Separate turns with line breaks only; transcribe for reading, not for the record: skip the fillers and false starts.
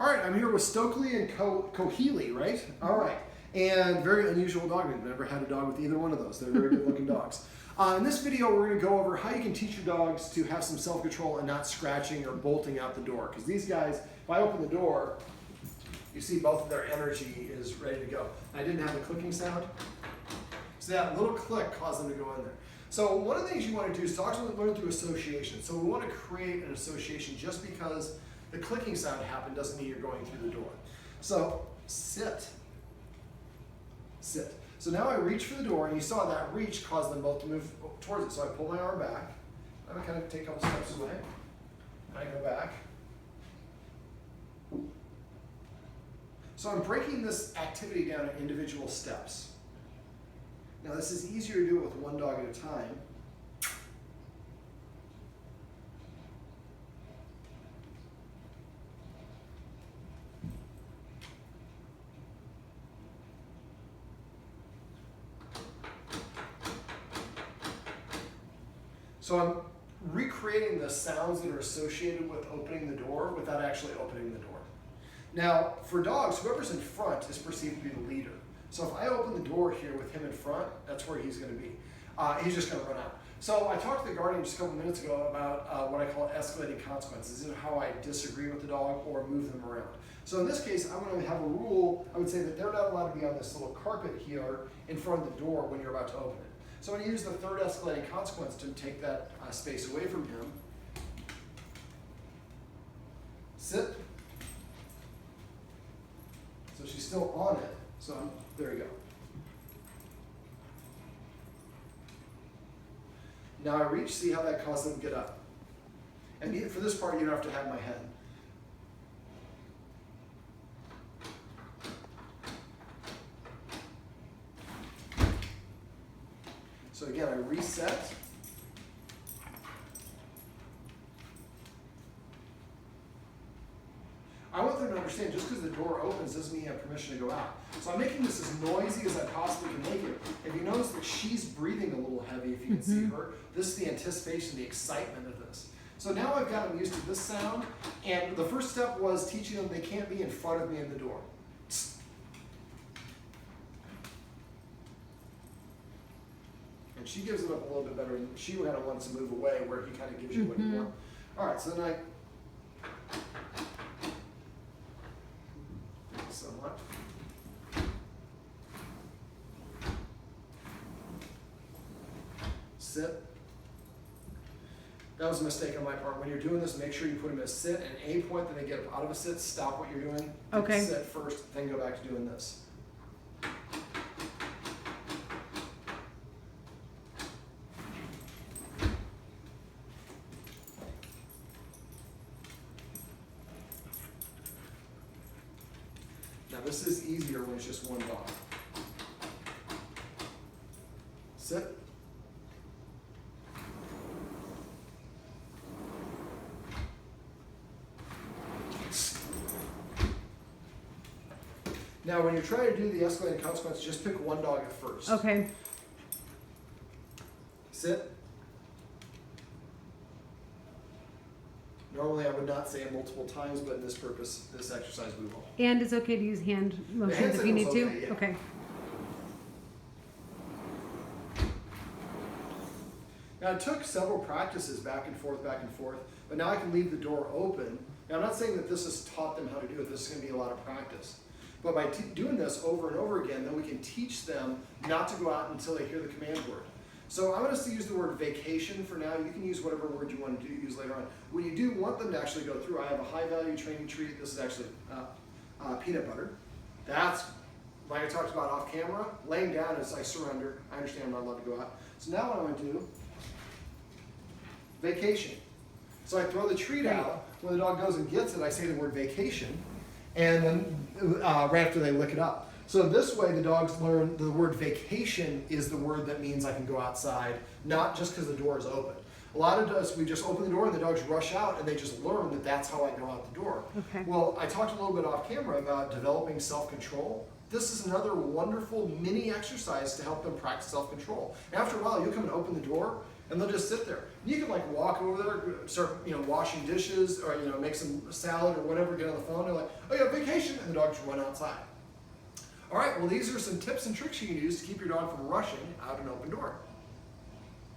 All right, I'm here with Stokely and Kohili, right? All right, and very unusual dog. I've never had a dog with either one of those. They're very good looking dogs. In this video, we're going to go over how you can teach your dogs to have some self-control and not scratching or bolting out the door. Because these guys, if I open the door, you see both of their energy is ready to go. I didn't have the clicking sound, so that little click caused them to go in there. So one of the things you want to do is dogs learn through association. So we want to create an association. Just because the clicking sound happened doesn't mean you're going through the door. So sit, sit. So now I reach for the door, and you saw that reach caused them both to move towards it. So I pull my arm back, and I kind of take a couple steps away, and I go back. So I'm breaking this activity down in individual steps. Now this is easier to do it with one dog at a time. So I'm recreating the sounds that are associated with opening the door without actually opening the door. Now, for dogs, whoever's in front is perceived to be the leader. So if I open the door here with him in front, that's where he's going to be. He's just going to run out. So I talked to the guardian just a couple minutes ago about what I call escalating consequences. This is how I disagree with the dog or move them around. So in this case, I'm going to have a rule. I would say that they're not allowed to be on this little carpet here in front of the door when you're about to open it. So I'm going to use the third escalating consequence to take that space away from him. Sit. So she's still on it. So there you go. Now I reach, see how that caused them to get up. And for this part, you don't have to have my head. So again, I reset. I want them to understand just because the door opens doesn't mean you have permission to go out. So I'm making this as noisy as I possibly can make it. If you notice that she's breathing a little heavy, if you can see her, this is the anticipation, the excitement of this. So now I've got them used to this sound, and the first step was teaching them they can't be in front of me in the door. And she gives it up a little bit better, and she kind of wants to move away where he kind of gives you what you want. All right, so then I somewhat. Sit. That was a mistake on my part. When you're doing this, make sure you put them at sit, and any point that they get up out of a sit, stop what you're doing.
Okay.
Sit first, then go back to doing this. Now this is easier when it's just one dog. Sit. Now when you're trying to do the escalating consequence, just pick one dog at first.
Okay.
Sit. Normally I would not say it multiple times, but in this purpose, this exercise we will.
And it's okay to use hand motions if you need to?
Okay, yeah.
Okay.
Now it took several practices back and forth, but now I can leave the door open. Now I'm not saying that this has taught them how to do it. This is going to be a lot of practice. But by doing this over and over again, then we can teach them not to go out until they hear the command word. So I'm going to use the word vacation for now. You can use whatever word you want to use later on. When you do want them to actually go through, I have a high-value training treat. This is actually peanut butter. That's, like I talked about off camera, laying down is I surrender. I understand I'm not allowed to go out. So now what I'm going to do, vacation. So I throw the treat out. When the dog goes and gets it, I say the word vacation. And then right after they lick it up. So this way the dogs learn the word vacation is the word that means I can go outside, not just because the door is open. A lot of us, we just open the door and the dogs rush out and they just learn that that's how I go out the door.
Okay.
Well, I talked a little bit off camera about developing self-control. This is another wonderful mini exercise to help them practice self-control. After a while, you'll come and open the door and they'll just sit there. You can like walk over there, start washing dishes, or make some salad or whatever, get on the phone, they're like, oh yeah, vacation, and the dog just run outside. All right, well these are some tips and tricks you can use to keep your dog from rushing out an open door.